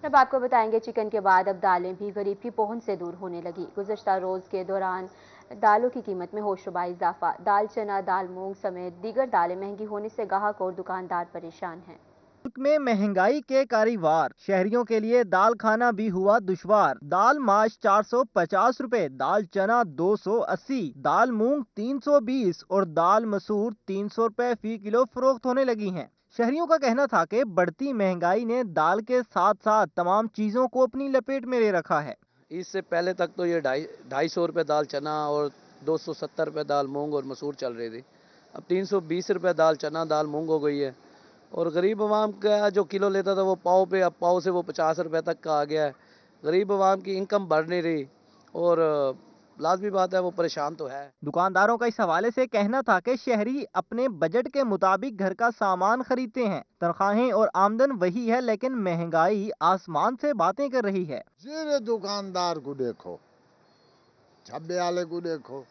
अब आपको बताएंगे चिकन के बाद अब दालें भी गरीब की पहुंच से दूर होने लगी। गुज़श्ता रोज़ के दौरान दालों की कीमत में होशरुबा इजाफा। दाल चना, दाल मूंग समेत दीगर दालें महंगी होने से गाहक और दुकानदार परेशान हैं। मुल्क में महंगाई के कारीवार शहरियों के लिए दाल खाना भी हुआ दुश्वार। दाल माश 450 रुपए, दाल चना 280, दाल मूंग 320 और दाल मसूर 300 रुपए फी किलो फरोख्त होने लगी हैं। शहरियों का कहना था कि बढ़ती महंगाई ने दाल के साथ साथ तमाम चीजों को अपनी लपेट में ले रखा है। इससे पहले तक तो ये ढाई सौ रुपये दाल चना और 270 रुपये दाल मूंग और मसूर चल रही थी। अब 320 रुपये दाल चना दाल मूंग हो गई है। और गरीब आवाम का जो किलो लेता था वो पाव पे, अब पाव से वो 50 रुपये तक का आ गया है। गरीब आवाम की इनकम बढ़ नहीं रही और लाजमी बात है वो परेशान तो है। दुकानदारों का इस हवाले से कहना था कि शहरी अपने बजट के मुताबिक घर का सामान खरीदते हैं। तनख्वाहें और आमदन वही है लेकिन महंगाई आसमान से बातें कर रही है। जीरे दुकानदार को देखो, छब्बे वाले को देखो,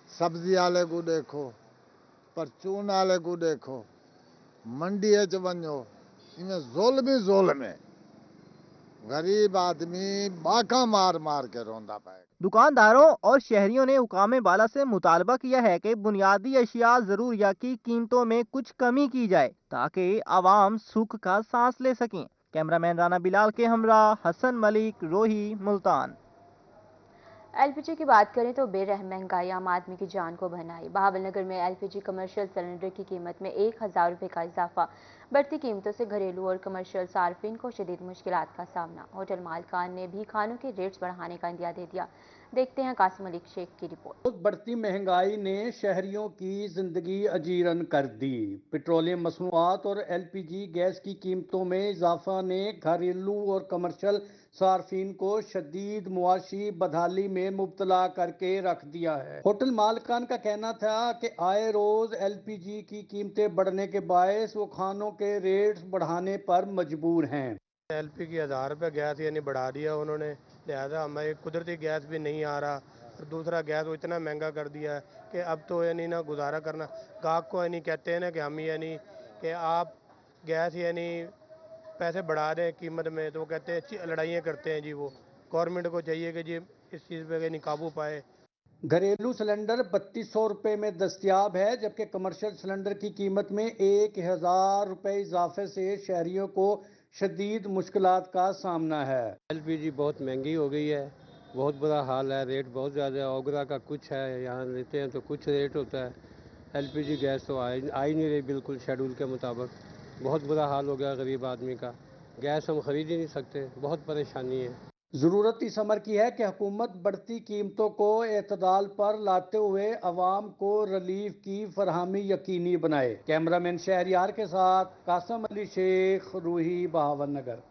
सब्जी वाले को देखो, परचून वाले को देखो, मंडी च वञो, इनमें ज़ुल्म है। गरीब आदमी बाका मार मार के रोंदा पाए। दुकानदारों और शहरियों ने हुकाम बाला से मुतालबा किया है कि बुनियादी अशिया ज़रूरिया की कीमतों में कुछ कमी की जाए ताकि आवाम सुख का सांस ले सकें। कैमरामैन राना बिलाल के हमरा हसन मलिक, रोही, मुल्तान। एलपीजी की बात करें तो बेरहम महंगाई आम आदमी की जान को भनाई। बहावलनगर में एलपीजी कमर्शियल सिलेंडर की कीमत में 1000 रुपये का इजाफा। बढ़ती कीमतों से घरेलू और कमर्शियल सार्फिन को शदीद मुश्किलात का सामना। होटल मालकान ने भी खानों के रेट्स बढ़ाने का इंदिया दे दिया। देखते हैं कासिम अली शेख की रिपोर्ट। बढ़ती महंगाई ने शहरियों की जिंदगी अजीरन कर दी। पेट्रोलियम मसनूआत और एलपीजी गैस की कीमतों में इजाफा ने घरेलू और कमर्शियल सार्फिन को शदीद मुआशी बदहाली में मुब्तला करके रख दिया है। होटल मालकान का कहना था कि आए रोज एलपीजी की कीमतें बढ़ने के बायस वो खानों के रेट्स बढ़ाने पर मजबूर हैं। एलपी की 1000 रुपये गैस यानी बढ़ा दिया उन्होंने, लिहाजा हमें कुदरती गैस भी नहीं आ रहा और दूसरा गैस वो इतना महंगा कर दिया है कि अब तो यानी ना गुजारा करना। गाहक को यानी कहते हैं ना कि हम यानी कि आप गैस यानी पैसे बढ़ा दें कीमत में, तो वो कहते हैं लड़ाइयाँ करते हैं जी। वो गवर्नमेंट को चाहिए कि जी इस चीज़ पे यानी काबू पाए। घरेलू सिलेंडर 3200 रुपये में दस्तयाब है, जबकि कमर्शियल सिलेंडर की कीमत में 1000 रुपये इजाफे से शहरियों को शदीद मुश्किलात का सामना है। एलपीजी बहुत महंगी हो गई है, बहुत बुरा हाल है, रेट बहुत ज़्यादा है। ओगरा का कुछ है, यहाँ लेते हैं तो कुछ रेट होता है। एलपीजी गैस तो आ ही नहीं रही बिल्कुल शेड्यूल के मुताबिक। बहुत बुरा हाल हो गया गरीब आदमी का, गैस हम खरीद ही नहीं सकते, बहुत परेशानी है। ज़रूरत इस अमर की है कि हुकूमत बढ़ती कीमतों को एतदाल पर लाते हुए अवाम को रिलीफ की फरहमी यकीनी बनाए। कैमरामैन शहरियार के साथ कासिम अली शेख, रूही, बहावलनगर।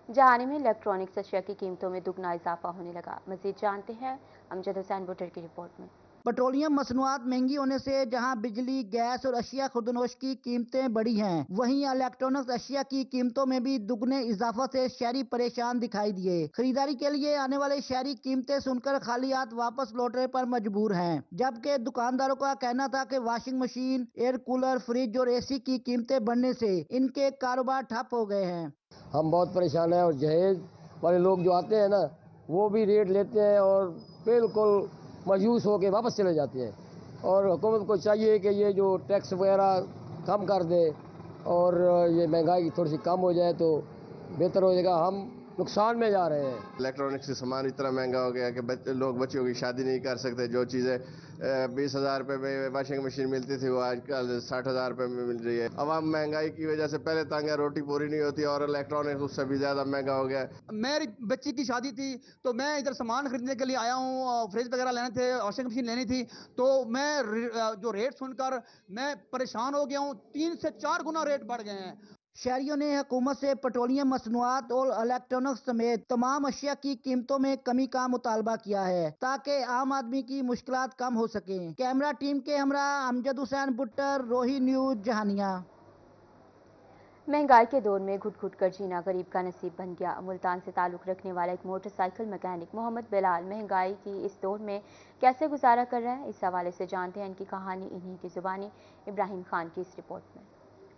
जहानी में इलेक्ट्रॉनिक्स अशिया की कीमतों में दुगना इजाफा होने लगा। मजीद जानते हैं अमजद हुसैन बुटर की रिपोर्ट में। पेट्रोलियम मसनूआत महंगी होने से जहां बिजली, गैस और अशिया खुर्दनोश की कीमतें बढ़ी हैं, वहीं इलेक्ट्रॉनिक्स अशिया की कीमतों में भी दुगने इजाफा से शहरी परेशान दिखाई दिए। खरीदारी के लिए आने वाले शहरी कीमतें सुनकर खाली हाथ वापस लौटने पर मजबूर हैं, जबकि दुकानदारों का कहना था कि washing machine, air cooler, fridge और एसी की कीमतें बढ़ने से इनके कारोबार ठप हो गए हैं। हम बहुत परेशान हैं और जहेज वाले लोग जो आते हैं ना, वो भी रेट लेते हैं और बिल्कुल मायूस होकर वापस चले जाते हैं। और हुकूमत को चाहिए कि ये जो टैक्स वगैरह कम कर दे और ये महंगाई थोड़ी सी कम हो जाए तो बेहतर हो जाएगा। हम नुकसान में जा रहे हैं। इलेक्ट्रॉनिक्स का सामान इतना महंगा हो गया कि लोग बच्चों की शादी नहीं कर सकते। जो चीज़ें 20,000 रुपये में वाशिंग मशीन मिलती थी वो आजकल 60,000 रुपये में मिल रही है। अब हम महंगाई की वजह से पहले तंग है, रोटी पूरी नहीं होती और इलेक्ट्रॉनिक्स उससे भी ज़्यादा महंगा हो गया। मेरी बच्ची की शादी थी तो मैं इधर सामान खरीदने के लिए आया हूँ, फ्रिज वगैरह लेने थे, वॉशिंग मशीन लेनी थी, तो मैं जो रेट सुनकर मैं परेशान हो गया हूँ। 3 से 4 गुना रेट बढ़ गए हैं। शहरियों ने हुकूमत से पेट्रोलियम मसनूआत और इलेक्ट्रॉनिक्स समेत तमाम अशिया की कीमतों में कमी का मुतालबा किया है ताकि आम आदमी की मुश्किलात कम हो सके। कैमरा टीम के हमरा अमजद हुसैन बुट्टर, रोही न्यूज, जहानिया। महंगाई के दौर में घुट घुट कर जीना गरीब का नसीब बन गया। मुल्तान से ताल्लुक़ रखने वाला एक मोटरसाइकिल मैकेनिक मोहम्मद बिलाल महंगाई की इस दौर में कैसे गुजारा कर रहा है, इस हवाले से जानते हैं इनकी कहानी इन्हीं की ज़ुबानी। इब्राहिम खान की इस रिपोर्ट में।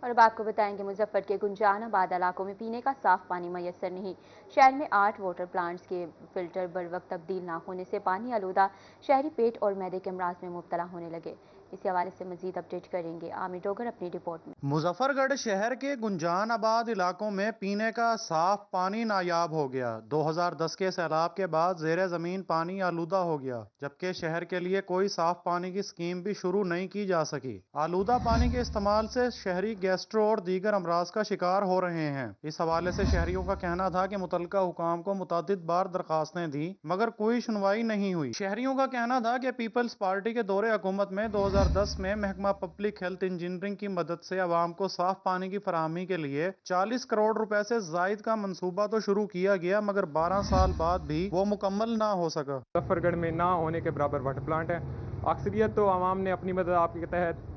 और अब आपको बताएंगे मुजफ्फर के गुंजानाबाद इलाकों में पीने का साफ पानी मैसर नहीं। शहर में 8 वाटर प्लांट्स के फिल्टर बर वक्त तब्दील ना होने से पानी आलूदा शहरी पेट और मैदे के अमराज में मुब्तला होने लगे। इसी हवाले से मजीद अपडेट करेंगे आमिर डोगर अपनी रिपोर्ट में। मुजफ्फरगढ़ शहर के गुंजानाबाद इलाकों में पीने का साफ पानी नायाब हो गया। 2010 के सैलाब के बाद जेर जमीन पानी आलूदा हो गया, जबकि शहर के लिए कोई साफ पानी की स्कीम भी शुरू नहीं की जा सकी। आलूदा पानी के इस्तेमाल से शहरी गैस्ट्रो और दीगर अमराज का शिकार हो रहे हैं। इस हवाले से शहरियों का कहना था कि मुतलका हुकाम को मुतादिद बार दरखास्तें दी मगर कोई सुनवाई नहीं हुई। शहरियों का कहना था कि पीपल्स पार्टी के दौरे हुकूमत में 2010 में महकमा पब्लिक हेल्थ इंजीनियरिंग की मदद से आवाम को साफ पानी की फराहमी के लिए 40 करोड़ रुपए से जायद का मंसूबा तो शुरू किया गया मगर 12 साल बाद भी वो मुकम्मल ना हो सका। मुजफ्फरगढ़ में ना होने के बराबर वाटर प्लांट है। अक्सरियत तो आवाम ने अपनी मदद आपके तहत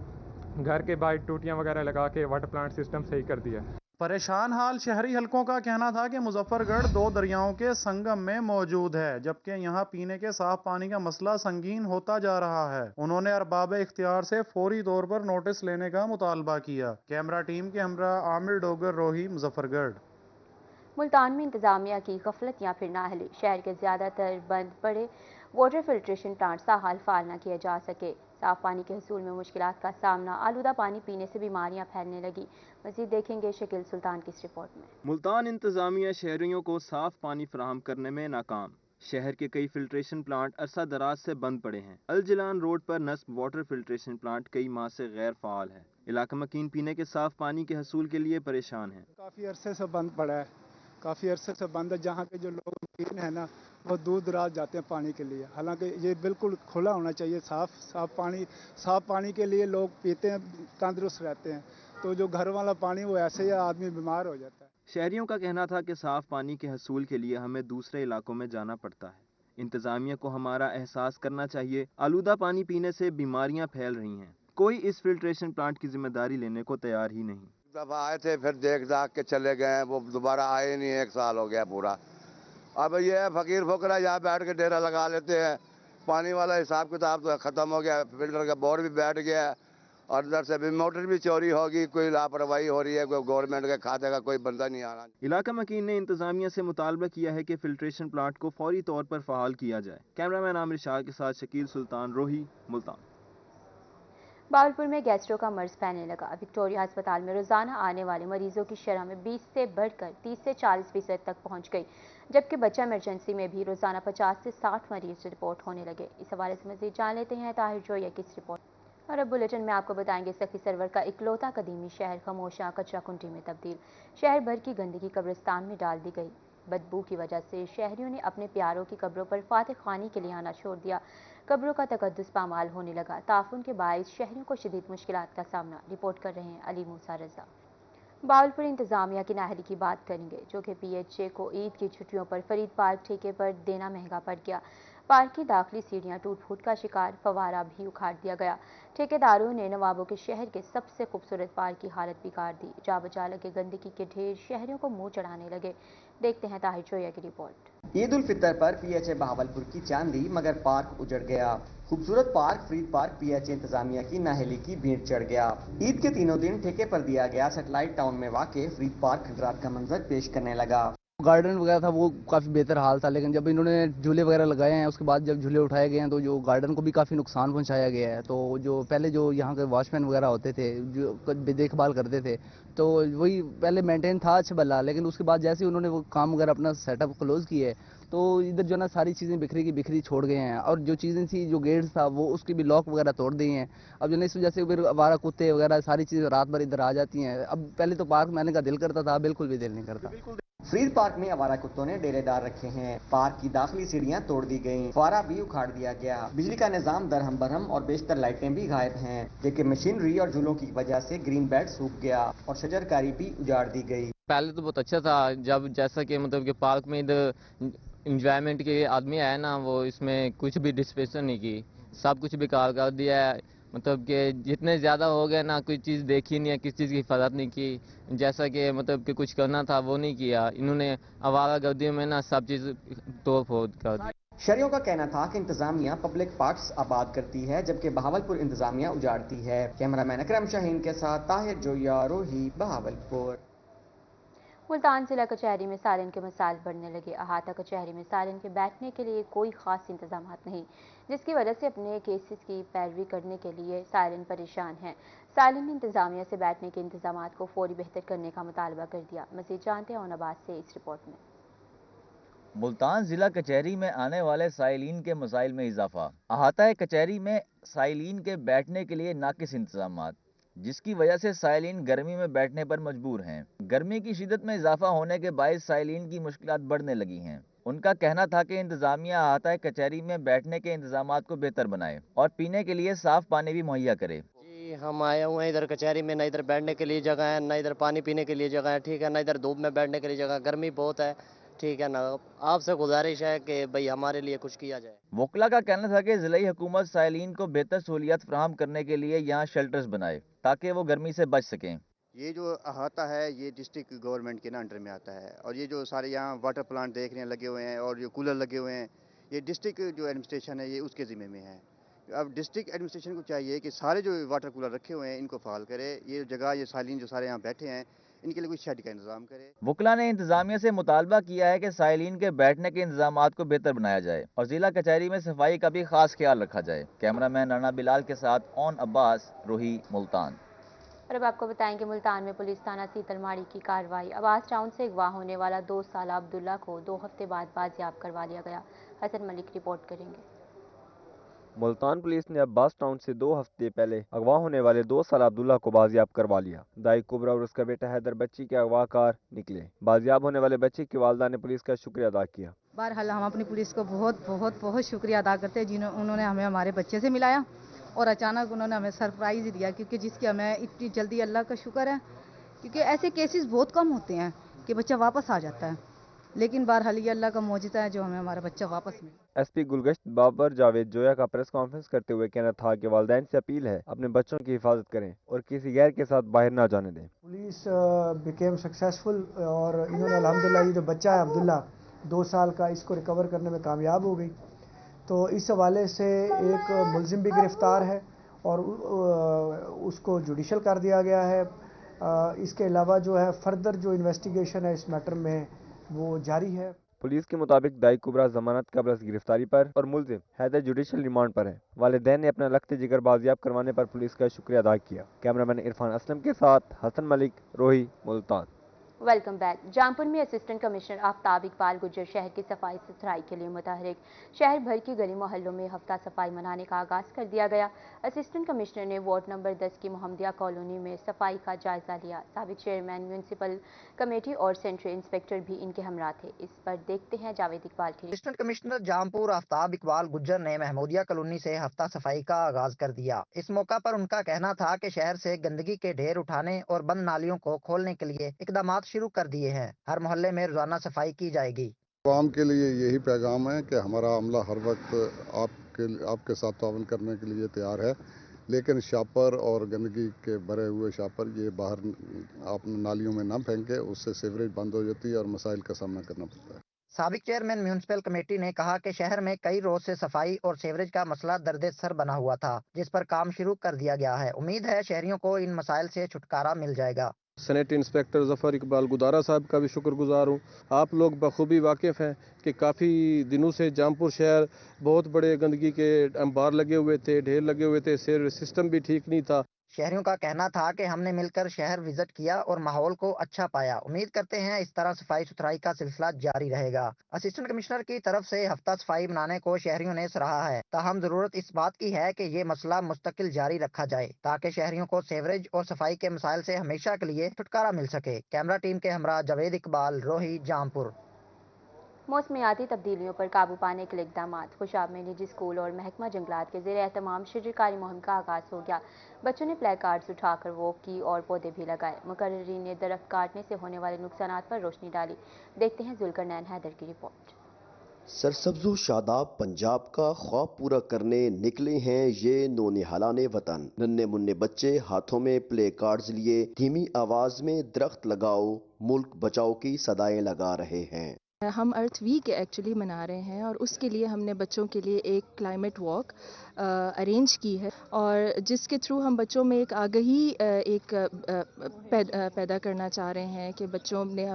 घर के बाहर टूटियां वगैरह लगा के वाटर प्लांट सिस्टम सही कर दिया। परेशान हाल शहरी हलकों का कहना था कि मुजफ्फरगढ़ 2 दरियाओं के संगम में मौजूद है, जबकि यहाँ पीने के साफ पानी का मसला संगीन होता जा रहा है। उन्होंने अरबाब इख्तियार से फौरी तौर पर नोटिस लेने का मुतालबा किया। कैमरा टीम के हमरा आमिर डोगर, रोही, मुजफ्फरगढ़। मुल्तान में इंतजामिया की गफलत या फिर नाअहली, शहर के ज्यादातर बंद पड़े वाटर फिल्ट्रेशन प्लांट साहाल फाल न किए जा सके। साफ पानी के हसूल में मुश्किलात का सामना, आलूदा पानी पीने से बीमारियां फैलने लगी। मजीद देखेंगे शकील सुल्तान की इस रिपोर्ट में। मुल्तान इंतजामिया शहरियों को साफ पानी फराहम करने में नाकाम। शहर के कई फिल्ट्रेशन प्लांट अरसा दराज से बंद पड़े हैं। अलजिलान रोड पर नस्ब वाटर फिल्ट्रेशन प्लांट कई माह से गैर फाल है। इलाका मकीन पीने के साफ पानी के हसूल के लिए परेशान है। काफ़ी अरसे से बंद पड़ा है, काफ़ी अरसे से बंद है। जहाँ के जो लोग मकीन है ना, वो दूर दराज जाते हैं पानी के लिए। हालांकि ये बिल्कुल खुला होना चाहिए। साफ पानी के लिए लोग पीते हैं, तंदुरुस्त रहते हैं। तो जो घर वाला पानी वो ऐसे ही आदमी बीमार हो जाता है। शहरियों का कहना था कि साफ पानी के हसूल के लिए हमें दूसरे इलाकों में जाना पड़ता है। इंतजामिया को हमारा एहसास करना चाहिए। आलूदा पानी पीने से बीमारियां फैल रही हैं। कोई इस फिल्ट्रेशन प्लांट की जिम्मेदारी लेने को तैयार ही नहीं। दफा आए थे, फिर देख दाख के चले गए, वो दोबारा आए नहीं। 1 साल हो गया पूरा। अब ये है फकीर फकरा यहाँ बैठ के डेरा लगा लेते हैं। पानी वाला हिसाब किताब तो खत्म हो गया। फिल्टर का बोर्ड भी बैठ गया और इधर से भी मोटर भी चोरी होगी। कोई लापरवाही हो रही है, कोई गवर्नमेंट के खाते का कोई बंदा नहीं आ रहा। इलाका मकीन ने इंतजामिया से मुतालबा किया है कि फिल्ट्रेशन प्लांट को फौरी तौर पर फहाल किया जाए। कैमरामैन आमिर शाह के साथ शकील सुल्तान, रोही, मुल्तान। बावलपुर में गैस्ट्रो का मर्ज फैलने लगा। विक्टोरिया अस्पताल में रोजाना आने वाले मरीजों की शरह में 20 से बढ़कर 30 से 40% तक पहुंच गई, जबकि बच्चा इमरजेंसी में भी रोजाना 50 से 60 मरीज रिपोर्ट होने लगे। इस हवाले से मजीद जान लेते हैं ताहिर जोया की इस रिपोर्ट। और अब बुलेटिन में आपको बताएंगे सखी सरवर का इकलौता कदीमी शहर खामोशा कचरा कुंटी में तब्दील। शहर भर की गंदगी कब्रिस्तान में डाल दी गई। बदबू की वजह से शहरियों ने अपने प्यारों की कब्रों पर फातिह खानी के लिए आना छोड़ दिया। कब्रों का तकद्दुस पामाल होने लगा। ताफुन के बायस शहरियों को शदीद मुश्किलात का सामना। रिपोर्ट कर रहे हैं अली मूसा रजा। बावलपुर इंतजामिया की नाहरी की बात करेंगे, जो कि PHA को ईद की छुट्टियों पर फरीद पार्क ठेके पर देना महंगा पड़ गया। पार्क की दाखिली सीढ़ियां टूट फूट का शिकार, फवारा भी उखाड़ दिया गया। ठेकेदारों ने नवाबों के शहर के सबसे खूबसूरत पार्क की हालत बिगाड़ दी। जा बचा लगे गंदगी के ढेर शहरियों को मुंह चढ़ाने लगे। देखते हैं ताहिर चोया की रिपोर्ट। ईद उल फितर पर PHA बहावलपुर की चांद दी मगर पार्क उजड़ गया। खूबसूरत पार्क फरीद पार्क PHA इंतजामिया की नाहली की भीड़ चढ़ गया। ईद के तीनों दिन ठेके पर दिया गया सैटेलाइट टाउन में वाक़े फरीद पार्क खंडरात का मंजर पेश करने लगा। गार्डन वगैरह था वो काफ़ी बेहतर हाल था, लेकिन जब इन्होंने झूले वगैरह लगाए हैं उसके बाद जब झूले उठाए गए हैं तो जो गार्डन को भी काफ़ी नुकसान पहुंचाया गया है। तो जो पहले जो यहाँ के वॉचमैन वगैरह होते थे जो देखभाल करते थे तो वही पहले मेंटेन था अच्छा भला, लेकिन उसके बाद जैसे उन्होंने वो काम वगैरह अपना सेटअप क्लोज किए तो इधर जो ना सारी चीज़ें बिखरी छोड़ गए हैं। और जो चीज़ें थी जो गेट्स था वो उसकी भी लॉक वगैरह तोड़ दिए हैं। अब जो ना इस वजह से फिर आवारा कुत्ते वगैरह सारी चीज़ें रात भर इधर आ जाती हैं। अब पहले तो पार्क में आने का दिल करता था, बिल्कुल भी दिल नहीं करता। फरीद पार्क में आवारा कुत्तों ने डेरेदार रखे हैं। पार्क की दाखिली सीढ़ियां तोड़ दी गईं, फुआरा भी उखाड़ दिया गया। बिजली का निजाम दरहम बरहम और बेशतर लाइटें भी गायब हैं, जबकि मशीनरी और झूलों की वजह से ग्रीन बेल्ट सूख गया और शजरकारी भी उजाड़ दी गई। पहले तो बहुत अच्छा था, जब जैसा कि मतलब कि पार्क में इधर इंजॉयमेंट के आदमी आया ना, वो इसमें कुछ भी डिस्पेंशन नहीं की, सब कुछ बेकार कर दिया है। मतलब कि जितने ज़्यादा हो गए ना, कोई चीज़ देखी नहीं है, किसी चीज़ की हिफाजत नहीं की। जैसा कि मतलब कि कुछ करना था वो नहीं किया। इन्होंने आवारा गर्दियों में ना सब चीज़ तोड़ फोड़ कर दी। शहरियों का कहना था कि इंतजामिया पब्लिक पार्क्स आबाद करती है जबकि बहावलपुर इंतजामिया उजाड़ती है। कैमरामैन अकरम शाहीन के साथ ताहिर जोया, रोही, बहावलपुर। मुल्तान जिला कचहरी में सालन के मसाइल बढ़ने लगे। अहाता कचहरी में सालन के बैठने के लिए कोई खास इंतजाम नहीं, जिसकी वजह से अपने केसेस की पैरवी करने के लिए सालन परेशान है। सालन ने इंतजामिया से बैठने के इंतजामात को फौरी बेहतर करने का मुतालबा कर दिया। मज़ीद जानते हैं औनबाद से इस रिपोर्ट में। मुल्तान जिला कचहरी में आने वाले साइलिन के मसाइल में इजाफा। अहाता कचहरी में साइलिन के बैठने के लिए नाकिस इंतजामात, जिसकी वजह से साइलिन गर्मी में बैठने पर मजबूर हैं। गर्मी की शिद्दत में इजाफा होने के बायस साइलिन की मुश्किलात बढ़ने लगी हैं। उनका कहना था कि इंतजामिया अहाता कचहरी में बैठने के इंतजामात को बेहतर बनाए और पीने के लिए साफ पानी भी मुहैया करे। हम आए हुए हैं इधर कचहरी में, ना इधर बैठने के लिए जगह है, ना इधर पानी पीने के लिए जगह है, ठीक है, ना इधर धूप में बैठने के लिए जगह, गर्मी बहुत है, ठीक है ना। आपसे गुजारिश है कि भाई हमारे लिए कुछ किया जाए। वकला का कहना था कि जिला हुकूमत साइलिन को बेहतर सहूलियत फराहम करने के लिए यहाँ शेल्टर्स बनाए ताकि वो गर्मी से बच सकें। ये जो अहाता है ये डिस्ट्रिक्ट गवर्नमेंट के अंडर में आता है, और ये जो सारे यहाँ वाटर प्लांट देख रहे हैं लगे हुए हैं और जो कूलर लगे हुए हैं, ये डिस्ट्रिक्ट जो एडमिनिस्ट्रेशन है ये उसके ज़िम्मे में है। अब डिस्ट्रिक्ट एडमिनिस्ट्रेशन को चाहिए कि सारे जो वाटर कूलर रखे हुए हैं इनको फाल करे। ये जगह, ये साइलिन जो सारे यहाँ बैठे हैं, इनके लिए कोई शेड का इंतजाम करे। वकला ने इंतजामिया से मुतालबा किया है कि साइलिन के बैठने के इंतजामात को बेहतर बनाया जाए और जिला कचहरी में सफाई का भी खास ख्याल रखा जाए। कैमरामैन राना बिलाल के साथ ऑन अब्बास, रोही, मुल्तान। और अब आपको बताएंगे मुल्तान में पुलिस थाना सीतलमाड़ी की कार्रवाई। अब्बास टाउन से अगवा होने वाला 2 साला अब्दुल्ला को 2 हफ्ते बाद बाजियाब करवा लिया गया। हसन मलिक रिपोर्ट करेंगे। मुल्तान पुलिस ने अब्बास टाउन से 2 हफ्ते पहले अगवा होने वाले 2 साला अब्दुल्ला को बाजियाब करवा लिया। दाई कुबरा और उसका बेटा हैदर बच्ची के अगवाकार निकले। बाजियाब होने वाले बच्ची की वालदा ने पुलिस का शुक्रिया अदा किया। बहरहाल हम अपनी पुलिस को बहुत बहुत बहुत शुक्रिया अदा करते हैं उन्होंने हमें हमारे बच्चे से मिलाया और अचानक उन्होंने हमें सरप्राइज़ दिया, क्योंकि जिसकी हमें इतनी जल्दी अल्लाह का शुक्र है, क्योंकि ऐसे केसेस बहुत कम होते हैं कि बच्चा वापस आ जाता है, लेकिन बहरहाल ये अल्लाह का मौजिज़ा है जो हमें हमारा बच्चा वापस मिला। एसपी गुलगश्त बाबर जावेद जोया का प्रेस कॉन्फ्रेंस करते हुए कहना था कि वालिदैन से अपील है अपने बच्चों की हिफाजत करें और किसी गैर के साथ बाहर ना जाने दें। पुलिस बिकेम सक्सेसफुल और इन्होंने अल्हम्दुलिल्लाह ये जो बच्चा है अब्दुल्ला 2 साल का, इसको रिकवर करने में कामयाब हो गई। तो इस हवाले से एक मुलजिम भी गिरफ्तार है और उसको जुडिशल कर दिया गया है। इसके अलावा जो है फर्दर जो इन्वेस्टिगेशन है इस मैटर में वो जारी है। पुलिस के मुताबिक दाई कुबरा जमानत कबल गिरफ्तारी पर और मुलजिम हैदर जुडिशल रिमांड पर है। वालिदैन ने अपना लख्त जिगर बाजियाब करवाने पर पुलिस का शुक्रिया अदा किया। कैमरामैन इरफान असलम के साथ हसन मलिक, रोही, मुल्तान। Welcome back. जामपुर में असिस्टेंट कमिश्नर आफ्ताब इकबाल गुज्जर शहर की सफाई सुथराई के लिए मुतहरिक। शहर भर की गली मोहल्लों में हफ्ता सफाई मनाने का आगाज कर दिया गया। असिस्टेंट कमिश्नर ने वार्ड नंबर 10 की मोहम्मदिया कॉलोनी में सफाई का जायजा लिया। साबिक चेयरमैन म्यूनसिपल कमेटी और सेंट्रल इंस्पेक्टर भी इनके हमरा थे। इस पर देखते हैं जावेद इकबाल की। असिस्टेंट कमिश्नर जामपुर आफ्ताब इकबाल गुज्जर ने महमूदिया कॉलोनी से हफ्ता सफाई का आगाज कर दिया। इस मौका पर उनका कहना था कि शहर से गंदगी के ढेर उठाने और बंद नालियों को खोलने के लिए इकदाम शुरू कर दिए हैं। हर मोहल्ले में रोजाना सफाई की जाएगी। आवाम के लिए यही पैगाम है कि हमारा अमला हर वक्त आपके साथ तावन करने के लिए तैयार है, लेकिन शापर और गंदगी के भरे हुए शापर ये बाहर आप नालियों में ना फेंके, उससे सीवरेज बंद हो जाती है और मसाइल का सामना करना पड़ता है। साबिक चेयरमैन म्यूनसिपल कमेटी ने कहा कि शहर में कई रोज से सफाई और सीवरेज का मसला दर्द सर बना हुआ था, जिस पर काम शुरू कर दिया गया है। उम्मीद है शहरियों को इन मसाइल से छुटकारा मिल जाएगा। सेनेटरी इंस्पेक्टर जफर इकबाल गुदारा साहब का भी शुक्रगुजार हूँ। आप लोग बखूबी वाकिफ़ हैं कि काफ़ी दिनों से जामपुर शहर बहुत बड़े गंदगी के अंबार लगे हुए थे, ढेर लगे हुए थे, सीवरेज सिस्टम भी ठीक नहीं था। शहरियों का कहना था कि हमने मिलकर शहर विजिट किया और माहौल को अच्छा पाया। उम्मीद करते हैं इस तरह सफाई सुथराई का सिलसिला जारी रहेगा। असिस्टेंट कमिश्नर की तरफ से हफ्ता सफाई मनाने को शहरियों ने सराहा है। ताहम जरूरत इस बात की है कि ये मसला मुस्तकिल जारी रखा जाए ताकि शहरियों को सीवरेज और सफाई के मसाइल से हमेशा के लिए छुटकारा मिल सके। कैमरा टीम के हमरा जावेद इकबाल, रोही, जामपुर। मौसमियाती तब्दीलियों पर काबू पाने के लिए इकदाम। खुशाब में निजी स्कूल और महकमा जंगलात के ज़ेर एहतमाम शजरकारी मुहिम का आगाज हो गया। बच्चों ने प्ले कार्ड्स उठाकर वॉक की और पौधे भी लगाए। मुकर्रीरीन ने दरख्त काटने से होने वाले नुकसानात पर रोशनी डाली। देखते हैं जुल्करनैन हैदर की रिपोर्ट। सरसब्ज़ो शादाब पंजाब का ख्वाब पूरा करने निकले हैं ये नौनिहालाने वतन। नन्हे मुन्ने बच्चे हाथों में प्ले कार्ड्स लिए धीमी आवाज में दरख्त लगाओ मुल्क बचाओ की सदाएं लगा रहे हैं। ہم ارتھ ویک ایکچولی منا رہے ہیں اور اس کے لیے ہم نے بچوں کے لیے ایک کلائمیٹ واک ارینج کی ہے اور جس کے تھرو ہم بچوں میں ایک آگہی پیدا کرنا چاہ رہے ہیں کہ بچوں نے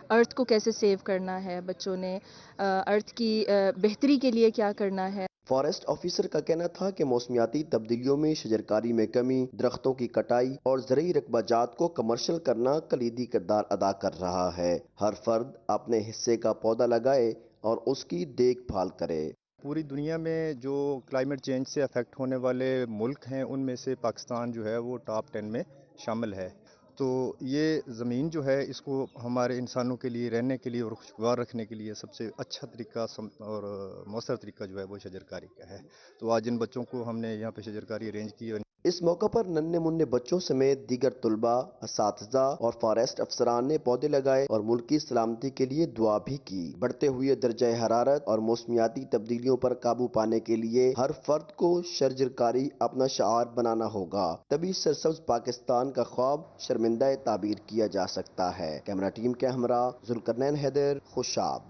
ارتھ کو کیسے سیو کرنا ہے، بچوں نے ارتھ کی بہتری کے لیے کیا کرنا ہے۔ فارسٹ آفیسر کا کہنا تھا کہ موسمیاتی تبدیلیوں میں شجرکاری میں کمی، درختوں کی کٹائی اور زرعی رقبہ جات کو کمرشل کرنا کلیدی کردار ادا کر رہا ہے۔ ہر فرد اپنے حصے کا پودا لگائے اور اس کی دیکھ بھال کرے۔ پوری دنیا میں جو کلائمیٹ چینج سے افیکٹ ہونے والے ملک ہیں ان میں سے پاکستان جو ہے وہ ٹاپ 10 میں شامل ہے۔ تو یہ زمین جو ہے اس کو ہمارے انسانوں کے لیے رہنے کے لیے اور خوشگوار رکھنے کے لیے سب سے اچھا طریقہ اور مؤثر طریقہ جو ہے وہ شجرکاری کا ہے۔ تو آج ان بچوں کو ہم نے یہاں پہ شجرکاری ارینج کی۔ اس موقع پر ننھے منھے بچوں سمیت دیگر طلباء، اساتذہ اور فارسٹ افسران نے پودے لگائے اور ملک کی سلامتی کے لیے دعا بھی کی۔ بڑھتے ہوئے درجہ حرارت اور موسمیاتی تبدیلیوں پر قابو پانے کے لیے ہر فرد کو شجرکاری اپنا شعار بنانا ہوگا، تبھی سرسبز پاکستان کا خواب شرمندہ تعبیر کیا جا سکتا ہے۔ کیمرہ ٹیم کے ہمراہ ذوالقرنین حیدر، خوشاب۔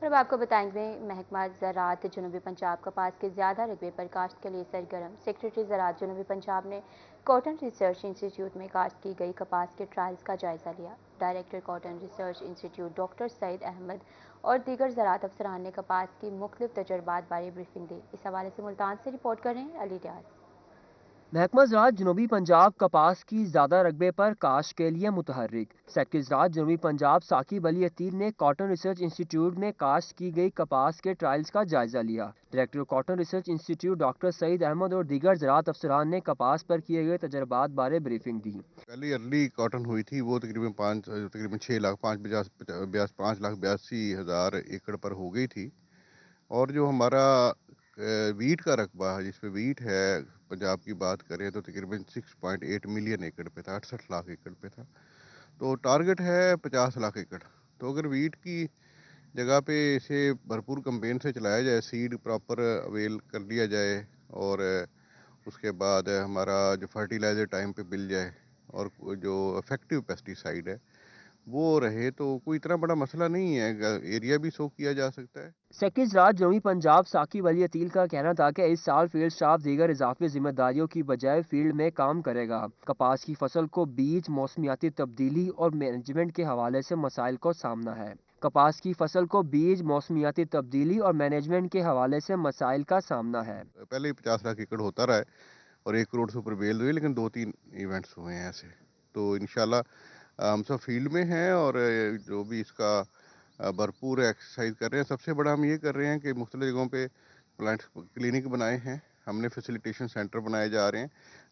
اور اب آپ کو بتائیں گے محکمہ زراعت جنوبی پنجاب کپاس کے زیادہ رقبے پر کاشت کے لیے سرگرم۔ سیکریٹری زراعت جنوبی پنجاب نے کاٹن ریسرچ انسٹی ٹیوٹ میں کاشت کی گئی کپاس کے ٹرائلز کا جائزہ لیا۔ ڈائریکٹر کاٹن ریسرچ انسٹی ٹیوٹ ڈاکٹر سعید احمد اور دیگر زراعت افسران نے کپاس کی مختلف تجربات بارے بریفنگ دی۔ اس حوالے سے ملتان سے رپورٹ کر رہے ہیں علی ریاض۔ محکمہ زراعت جنوبی پنجاب کپاس کی زیادہ رقبے پر کاشت کے لیے متحرک۔ سیکرٹری زراعت جنوبی پنجاب ثاقب علی عطیل نے کاٹن ریسرچ انسٹی ٹیوٹ میں کاشت کی گئی کپاس کے ٹرائلز کا جائزہ لیا۔ ڈائریکٹر کاٹن ریسرچ انسٹی ٹیوٹ ڈاکٹر سعید احمد اور دیگر زراعت افسران نے کپاس پر کیے گئے تجربات بارے بریفنگ دی۔ پہلی ارلی کاٹن ہوئی تھی وہ تقریباً 5,82,000 ایکڑ پر ہو گئی تھی، اور جو ہمارا ویٹ کا رقبہ جس پہ ویٹ ہے پنجاب کی بات کریں تو تقریباً 6.8 ملین ایکڑ پہ تھا، 68 لاکھ ایکڑ پہ تھا۔ تو ٹارگٹ ہے 50 لاکھ ایکڑ۔ تو اگر ویٹ کی جگہ پہ اسے بھرپور کمپین سے چلایا جائے، سیڈ پراپر اویل کر لیا جائے اور اس کے بعد ہمارا جو فرٹیلائزر ٹائم پہ مل جائے اور جو افیکٹو پیسٹی سائیڈ ہے وہ رہے تو کوئی اتنا بڑا مسئلہ نہیں ہے، ایریا بھی سو کیا جا سکتا ہے۔ سیکرٹری زراعت جنوبی پنجاب ثاقب علی عطیل کا کہنا تھا کہ اس سال فیلڈ سٹاف دیگر اضافی ذمہ داریوں کی بجائے فیلڈ میں کام کرے گا۔ کپاس کی فصل کو بیج، موسمیاتی تبدیلی اور مینجمنٹ کے حوالے سے مسائل کا سامنا ہے۔ کپاس کی فصل کو بیج، موسمیاتی تبدیلی اور مینجمنٹ کے حوالے سے مسائل کا سامنا ہے۔ پہلے 50 لاکھ ایکڑ ہوتا رہا ہے اور 1 کروڑ سے اوپر بیل ہوئی، لیکن 2-3 ایونٹس ہوئے ہیں ایسے۔ تو انشاءاللہ ہم سب فیلڈ میں ہیں اور جو بھی اس کا بھرپور ایکسرسائز کر رہے ہیں۔ سب سے بڑا ہم یہ کر رہے ہیں کہ مختلف جگہوں پہ پلانٹ کلینک بنائے ہیں، ہم نے فیسیلیٹیشن سینٹر بنائے جا رہے ہیں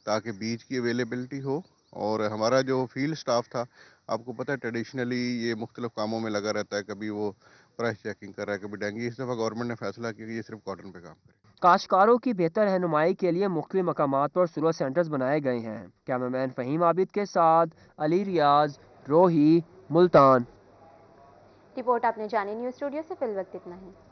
تاکہ بیج کی اویلیبلٹی ہو۔ اور ہمارا جو فیلڈ سٹاف تھا، آپ کو پتہ ہے ٹریڈیشنلی یہ مختلف کاموں میں لگا رہتا ہے، کبھی وہ پرائس چیکنگ کر رہا ہے، کبھی ڈینگی۔ اس دفعہ گورنمنٹ نے فیصلہ کیا کہ یہ صرف کاٹن پہ کام کرے۔ کاشتکاروں کی بہتر رہنمائی کے لیے مختلف مقامات پر سلو سینٹرز بنائے گئے ہیں۔ کیمرامین فہیم عابد کے ساتھ علی ریاض، روہی، ملتان۔ رپورٹ آپ نے جانی نیوز اسٹوڈیو سے فی الوقت اتنا ہی۔